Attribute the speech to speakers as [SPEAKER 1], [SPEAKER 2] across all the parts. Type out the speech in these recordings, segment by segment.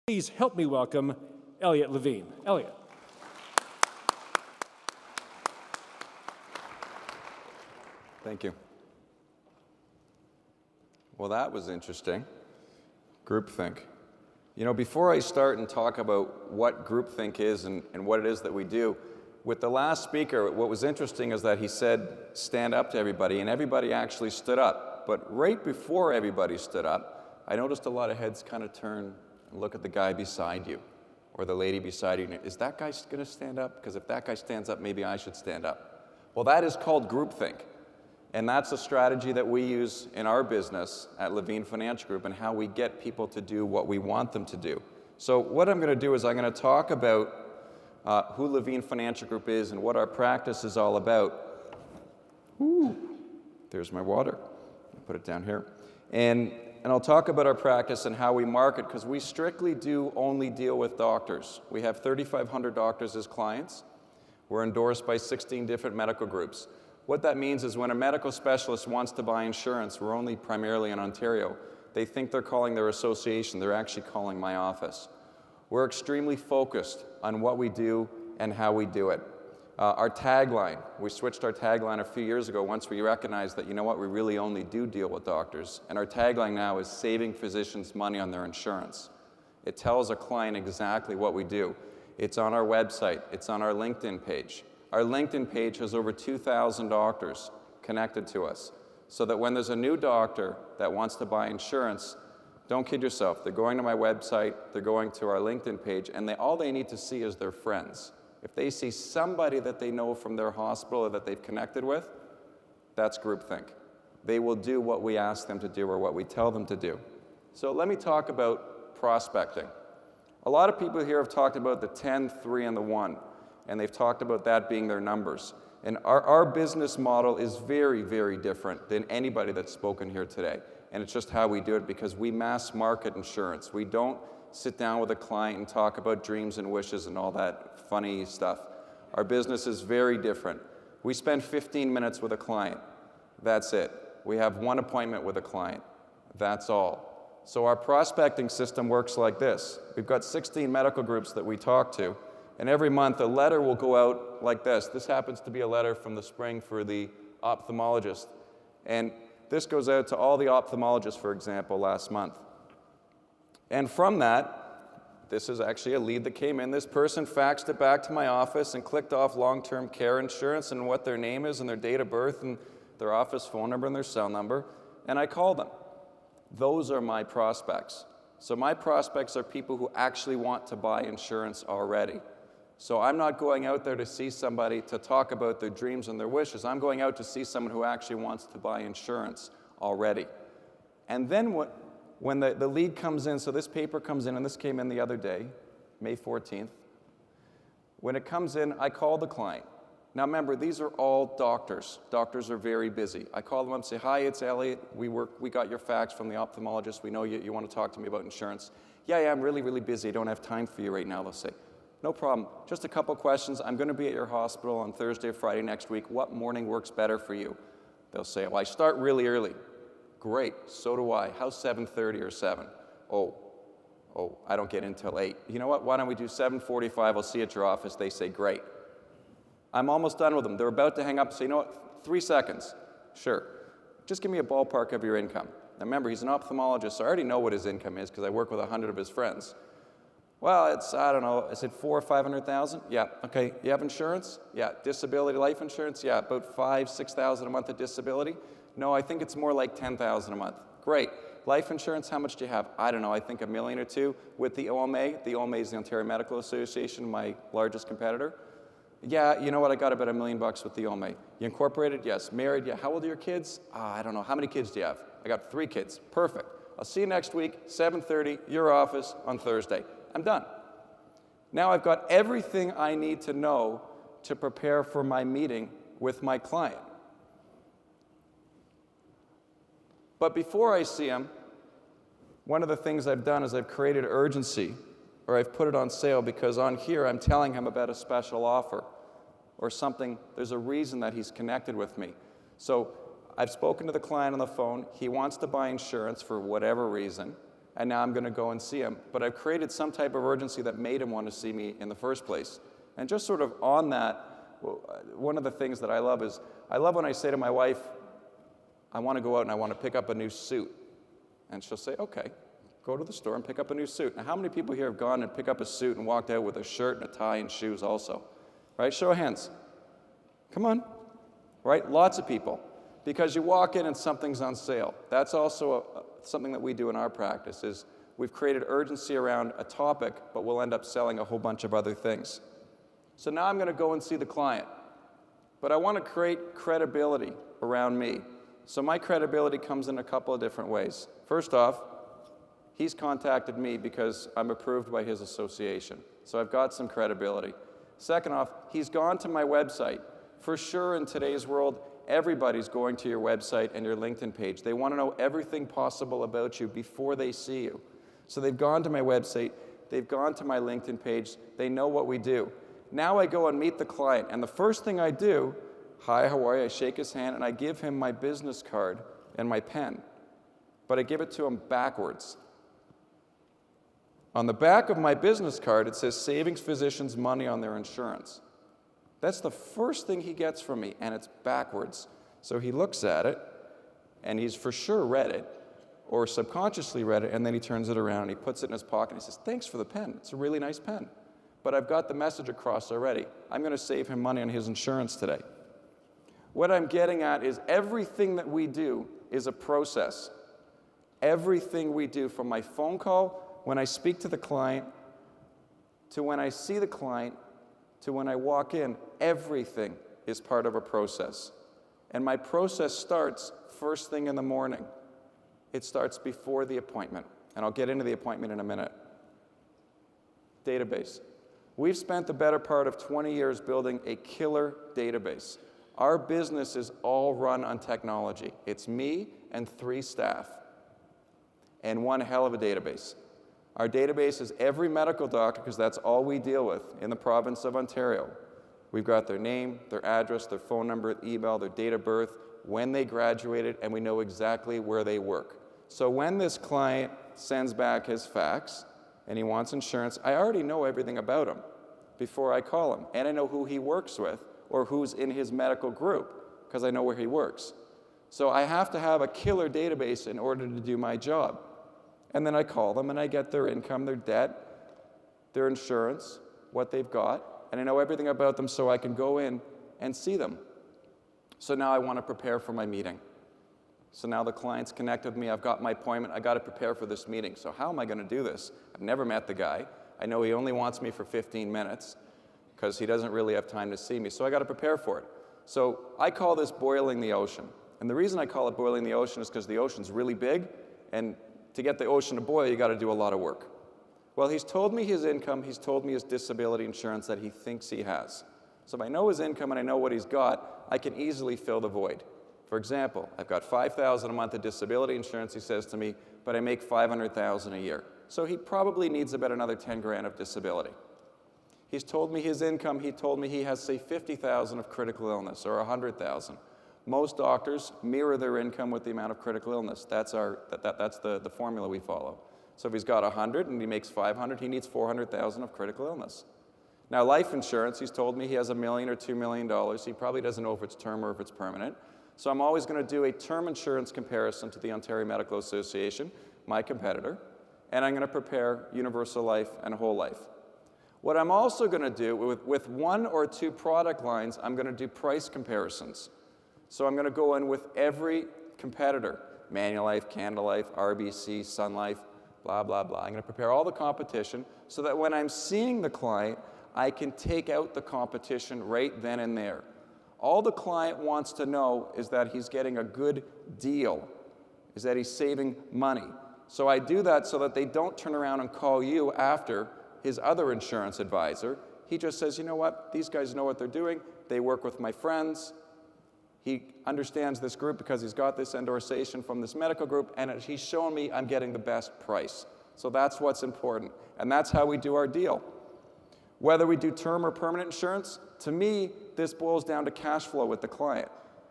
[SPEAKER 1] Please help me welcome Elliott Levine. Elliott.
[SPEAKER 2] Thank you. Well, that was interesting. Groupthink. You know, before I start and talk about what groupthink is and what it is that we do, with the last speaker, what was interesting is that he said, stand up to everybody, and everybody actually stood up. But right before everybody stood up, I noticed a lot of heads kind of turn and look at the guy beside you or the lady beside you. Is that guy going to stand up? Because if that guy stands up, maybe I should stand up. Well, that is called groupthink. And that's a strategy that we use in our business at Levine Financial Group and how we get people to do what we want them to do. So what I'm going to do is I'm going to talk about who Levine Financial Group is and what our practice is all about. Ooh, there's my water. I'll put it down here. And I'll talk about our practice and how we market, because we strictly do only deal with doctors. We have 3,500 doctors as clients. We're endorsed by 16 different medical groups. What that means is when a medical specialist wants to buy insurance, we're only primarily in Ontario, they think they're calling their association, they're actually calling my office. We're extremely focused on what we do and how we do it. Our tagline, we switched our tagline a few years ago once we recognized that, you know what, we really only do deal with doctors. And our tagline now is saving physicians money on their insurance. It tells a client exactly what we do. It's on our website, it's on our LinkedIn page. Our LinkedIn page has over 2,000 doctors connected to us, so that when there's a new doctor that wants to buy insurance, don't kid yourself, they're going to my website, they're going to our LinkedIn page, and all they need to see is their friends. If they see somebody that they know from their hospital or that they've connected with, that's groupthink. They will do what we ask them to do or what we tell them to do. So let me talk about prospecting. A lot of people here have talked about the 10, 3, and the 1. And they've talked about that being their numbers. And our business model is very, very different than anybody that's spoken here today. And it's just how we do it, because we mass market insurance. We don't sit down with a client and talk about dreams and wishes and all that funny stuff. Our business is very different. We spend 15 minutes with a client. That's it. We have one appointment with a client. That's all. So our prospecting system works like this. We've got 16 medical groups that we talk to. And every month, a letter will go out like this. This happens to be a letter from the spring for the ophthalmologist. And this goes out to all the ophthalmologists, for example, last month. And from that, this is actually a lead that came in. This person faxed it back to my office and clicked off long-term care insurance and what their name is and their date of birth and their office phone number and their cell number. And I called them. Those are my prospects. So my prospects are people who actually want to buy insurance already. So I'm not going out there to see somebody to talk about their dreams and their wishes. I'm going out to see someone who actually wants to buy insurance already. And then when the lead comes in, so this paper comes in, and this came in the other day, May 14th. When it comes in, I call the client. Now remember, these are all doctors. Doctors are very busy. I call them up and say, hi, it's Elliott. We got your fax from the ophthalmologist. We know you want to talk to me about insurance. Yeah, I'm really, really busy. I don't have time for you right now, they'll say. No problem. Just a couple questions. I'm going to be at your hospital on Thursday or Friday next week. What morning works better for you? They'll say, well, I start really early. Great. So do I. How's 7:30 or 7? Oh, I don't get in till 8. You know what? Why don't we do 7:45? I'll see you at your office. They say, great. I'm almost done with them. They're about to hang up and say, you know what? 3 seconds. Sure. Just give me a ballpark of your income. Now remember, he's an ophthalmologist, so I already know what his income is because I work with 100 of his friends. Well, it's, I don't know, is it 400,000 or 500,000? Yeah, okay. You have insurance? Yeah. Disability, life insurance? Yeah, about 5,000, 6,000 a month of disability? No, I think it's more like 10,000 a month. Great. Life insurance, how much do you have? I don't know, I think $1 million or $2 million with the OMA. The OMA is the Ontario Medical Association, my largest competitor. Yeah, you know what, I got about $1 million with the OMA. You incorporated? Yes. Married? Yeah. How old are your kids? I don't know. How many kids do you have? I got 3 kids. Perfect. I'll see you next week, 7:30, your office on Thursday. I'm done. Now I've got everything I need to know to prepare for my meeting with my client. But before I see him, one of the things I've done is I've created urgency, or I've put it on sale, because on here I'm telling him about a special offer or something. There's a reason that he's connected with me. So I've spoken to the client on the phone. He wants to buy insurance for whatever reason. and now I'm going to go and see him. But I've created some type of urgency that made him want to see me in the first place. And just sort of on that, one of the things that I love is, I love when I say to my wife, I want to go out and I want to pick up a new suit. And she'll say, okay, go to the store and pick up a new suit. Now, how many people here have gone and picked up a suit and walked out with a shirt and a tie and shoes also? Right? Show of hands. Come on. Right? Lots of people. Because you walk in and something's on sale. That's also something that we do in our practice, is we've created urgency around a topic, but we'll end up selling a whole bunch of other things. So now I'm going to go and see the client. But I want to create credibility around me. So my credibility comes in a couple of different ways. First off, he's contacted me because I'm approved by his association. So I've got some credibility. Second off, he's gone to my website. For sure, in today's world, everybody's going to your website and your LinkedIn page. They want to know everything possible about you before they see you. So they've gone to my website, they've gone to my LinkedIn page, they know what we do. Now I go and meet the client, and the first thing I do, hi, how are you? I shake his hand, and I give him my business card and my pen. But I give it to him backwards. On the back of my business card, it says Savings Physicians Money on Their Insurance. That's the first thing he gets from me, and it's backwards. So he looks at it, and he's for sure read it, or subconsciously read it, and then he turns it around, and he puts it in his pocket, and he says, thanks for the pen. It's a really nice pen. But I've got the message across already. I'm going to save him money on his insurance today. What I'm getting at is everything that we do is a process. Everything we do, from my phone call, when I speak to the client, to when I see the client, to when I walk in, everything is part of a process. And my process starts first thing in the morning. It starts before the appointment. And I'll get into the appointment in a minute. Database. We've spent the better part of 20 years building a killer database. Our business is all run on technology. It's me and 3 staff, and one hell of a database. Our database is every medical doctor, because that's all we deal with in the province of Ontario. We've got their name, their address, their phone number, email, their date of birth, when they graduated, and we know exactly where they work. So when this client sends back his fax and he wants insurance, I already know everything about him before I call him, and I know who he works with or who's in his medical group, because I know where he works. So I have to have a killer database in order to do my job. And then I call them and I get their income, their debt, their insurance, what they've got, and I know everything about them so I can go in and see them. So now I want to prepare for my meeting. So now the client's connected with me, I've got my appointment, I got to prepare for this meeting. So how am I going to do this? I've never met the guy. I know he only wants me for 15 minutes because he doesn't really have time to see me. So I got to prepare for it. So I call this boiling the ocean. And the reason I call it boiling the ocean is because the ocean's really big, and to get the ocean to boil, you got to do a lot of work. Well, he's told me his income, he's told me his disability insurance that he thinks he has. So if I know his income and I know what he's got, I can easily fill the void. For example, I've got $5,000 a month of disability insurance, he says to me, but I make $500,000 a year. So he probably needs about another 10 grand of disability. He's told me his income, he told me he has, say, $50,000 of critical illness or $100,000. Most doctors mirror their income with the amount of critical illness. That's the formula we follow. So if he's got 100 and he makes 500, he needs 400,000 of critical illness. Now, life insurance, he's told me he has $1 million or $2 million. He probably doesn't know if it's term or if it's permanent. So I'm always going to do a term insurance comparison to the Ontario Medical Association, my competitor, and I'm going to prepare universal life and whole life. What I'm also going to do with 1 or 2 product lines, I'm going to do price comparisons. So I'm going to go in with every competitor, Manulife, Canada Life, RBC, Sun Life, blah, blah, blah. I'm going to prepare all the competition so that when I'm seeing the client, I can take out the competition right then and there. All the client wants to know is that he's getting a good deal, is that he's saving money. So I do that so that they don't turn around and call you after his other insurance advisor. He just says, you know what, these guys know what they're doing. They work with my friends. He understands this group because he's got this endorsation from this medical group, and he's shown me I'm getting the best price. So that's what's important, and that's how we do our deal. Whether we do term or permanent insurance, to me, this boils down to cash flow with the client.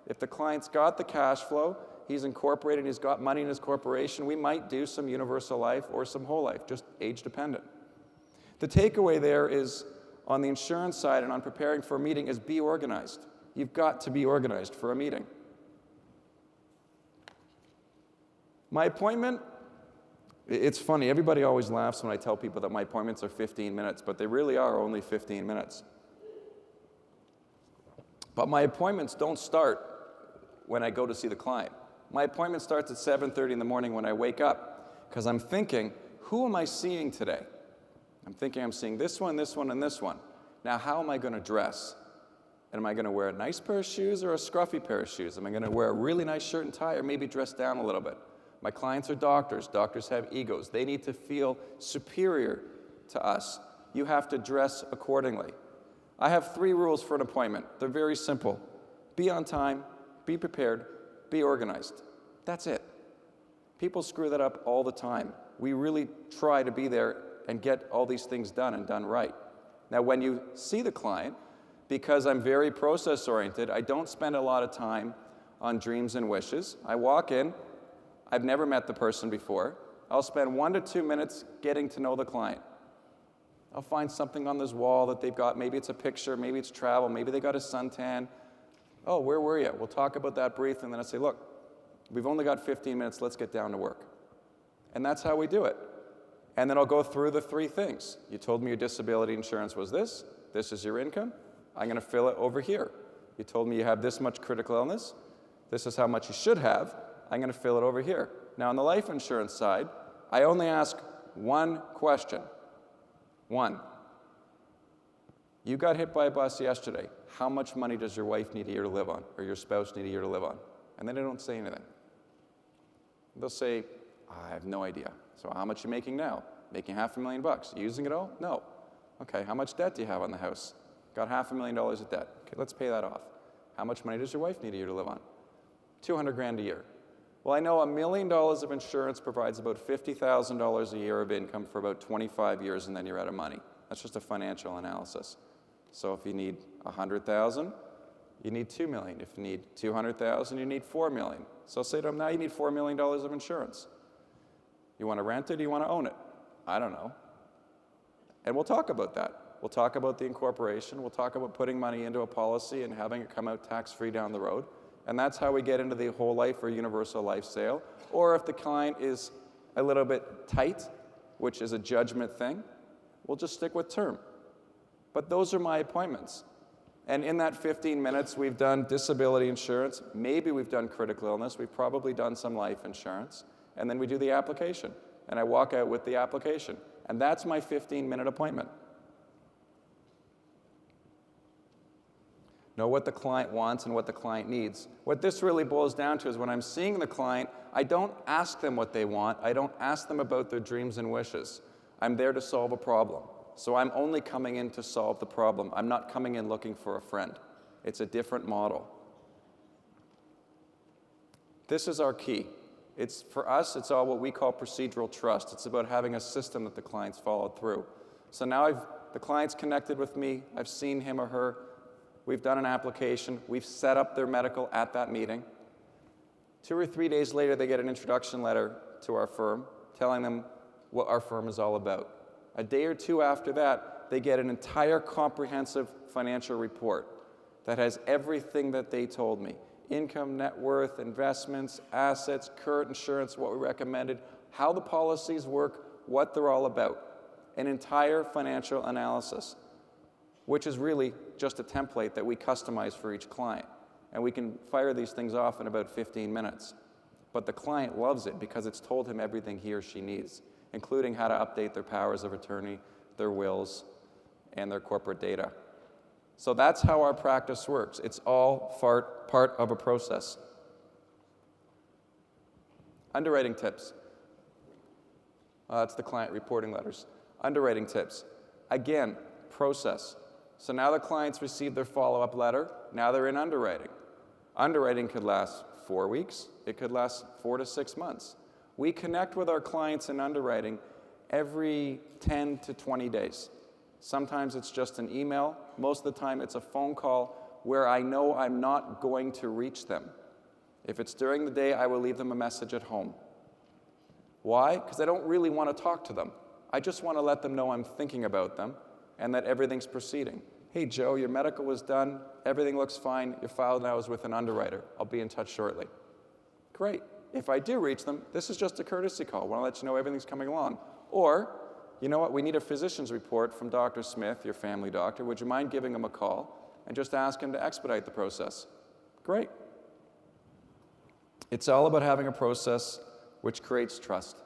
[SPEAKER 2] If the client's got the cash flow he's incorporated, he's got money in his corporation, we might do some universal life or some whole life, just age dependent. The takeaway there is, on the insurance side and on preparing for a meeting, is be organized. You've got to be organized for a meeting. My appointment, it's funny, everybody always laughs when I tell people that my appointments are 15 minutes, but they really are only 15 minutes. But my appointments don't start when I go to see the client. My appointment starts at 7:30 in the morning when I wake up, because I'm thinking, who am I seeing today? I'm thinking I'm seeing this one, and this one. Now, how am I going to dress? And am I going to wear a nice pair of shoes or a scruffy pair of shoes? Am I going to wear a really nice shirt and tie, or maybe dress down a little bit? My clients are doctors. Doctors have egos. They need to feel superior to us. You have to dress accordingly. I have 3 rules for an appointment. They're very simple. Be on time, be prepared, be organized. That's it. People screw that up all the time. We really try to be there and get all these things done and done right. Now, when you see the client, because I'm very process-oriented, I don't spend a lot of time on dreams and wishes. I walk in, I've never met the person before. I'll spend 1 to 2 minutes getting to know the client. I'll find something on this wall that they've got. Maybe it's a picture, maybe it's travel, maybe they got a suntan. Oh, where were you? We'll talk about that briefly, and then I say, look, we've only got 15 minutes, let's get down to work. And that's how we do it. And then I'll go through the 3 things. You told me your disability insurance was this. This is your income. I'm going to fill it over here. You told me you have this much critical illness. This is how much you should have. I'm going to fill it over here. Now, on the life insurance side, I only ask 1 question. 1. You got hit by a bus yesterday. How much money does your wife need a year to live on, or your spouse need a year to live on? And then they don't say anything. They'll say, I have no idea. So how much are you making now? Making $500,000. You using it all? No. Okay, how much debt do you have on the house? Got $500,000 of debt. Okay, let's pay that off. How much money does your wife need a year to live on? $200,000 a year. Well, I know $1 million of insurance provides about $50,000 a year of income for about 25 years, and then you're out of money. That's just a financial analysis. So if you need $100,000, you need $2 million. If you need $200,000, you need $4 million. So I'll say to them, now you need $4 million of insurance. You want to rent it or you want to own it? I don't know. And we'll talk about that. We'll talk about the incorporation. We'll talk about putting money into a policy and having it come out tax-free down the road. And that's how we get into the whole life or universal life sale. Or if the client is a little bit tight, which is a judgment thing, we'll just stick with term. But those are my appointments. And in that 15 minutes, we've done disability insurance. Maybe we've done critical illness. We've probably done some life insurance. And then we do the application. And I walk out with the application. And that's my 15-minute appointment. Know what the client wants and what the client needs. What this really boils down to is when I'm seeing the client, I don't ask them what they want. I don't ask them about their dreams and wishes. I'm there to solve a problem. So I'm only coming in to solve the problem. I'm not coming in looking for a friend. It's a different model. This is our key. For us, it's all what we call procedural trust. It's about having a system that the client's followed through. So now the client's connected with me. I've seen him or her. We've done an application. We've set up their medical at that meeting. 2 or 3 days later, they get an introduction letter to our firm telling them what our firm is all about. A day or 2 after that, they get an entire comprehensive financial report that has everything that they told me. Income, net worth, investments, assets, current insurance, what we recommended, how the policies work, what they're all about. An entire financial analysis, which is really just a template that we customize for each client. And we can fire these things off in about 15 minutes. But the client loves it because it's told him everything he or she needs, including how to update their powers of attorney, their wills, and their corporate data. So that's how our practice works. It's all part of a process. Underwriting tips. That's the client reporting letters. Underwriting tips. Again, process. So now the clients received their follow-up letter. Now they're in underwriting. Underwriting could last 4 weeks. It could last 4 to 6 months. We connect with our clients in underwriting every 10 to 20 days. Sometimes it's just an email. Most of the time it's a phone call where I know I'm not going to reach them. If it's during the day, I will leave them a message at home. Why? Because I don't really want to talk to them. I just want to let them know I'm thinking about them and that everything's proceeding. Hey, Joe, your medical was done. Everything looks fine. Your file now is with an underwriter. I'll be in touch shortly. Great. If I do reach them, this is just a courtesy call. I want to let you know everything's coming along. Or, you know what, we need a physician's report from Dr. Smith, your family doctor. Would you mind giving him a call and just ask him to expedite the process? Great. It's all about having a process which creates trust.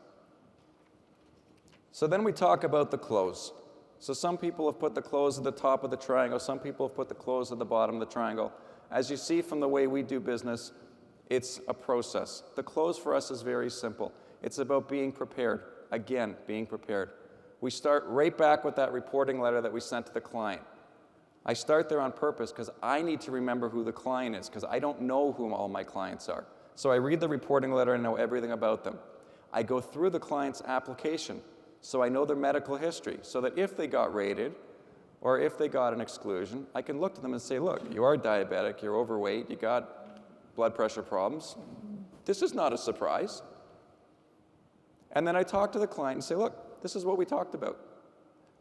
[SPEAKER 2] So then we talk about the close. So some people have put the close at the top of the triangle. Some people have put the close at the bottom of the triangle. As you see from the way we do business, it's a process. The close for us is very simple. It's about being prepared. Again, being prepared. We start right back with that reporting letter that we sent to the client. I start there on purpose because I need to remember who the client is because I don't know who all my clients are. So I read the reporting letter and know everything about them. I go through the client's application so I know their medical history so that if they got rated or if they got an exclusion, I can look to them and say, look, you are diabetic, you're overweight, you got blood pressure problems. This is not a surprise. And then I talk to the client and say, look, this is what we talked about.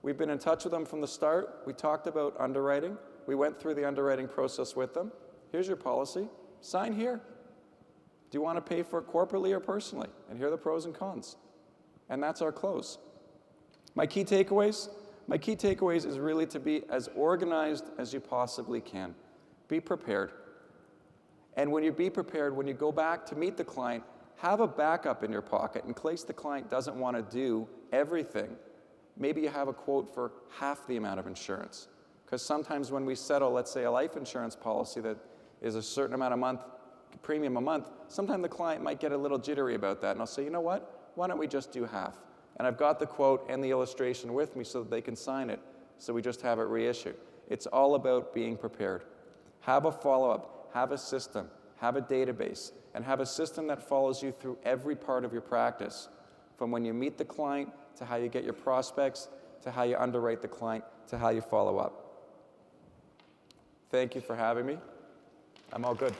[SPEAKER 2] We've been in touch with them from the start. We talked about underwriting. We went through the underwriting process with them. Here's your policy. Sign here. Do you want to pay for it corporately or personally? And here are the pros and cons. And that's our close. My key takeaways? My key takeaways is really to be as organized as you possibly can. Be prepared. And when you be prepared, when you go back to meet the client, have a backup in your pocket in case the client doesn't want to do everything. Maybe you have a quote for half the amount of insurance. Because sometimes when we settle, let's say, a life insurance policy that is a certain amount of premium a month, sometimes the client might get a little jittery about that. And I'll say, you know what? Why don't we just do half? And I've got the quote and the illustration with me so that they can sign it. So we just have it reissued. It's all about being prepared. Have a follow-up. Have a system. Have a database. And have a system that follows you through every part of your practice. From when you meet the client, to how you get your prospects, to how you underwrite the client, to how you follow up. Thank you for having me. I'm all good.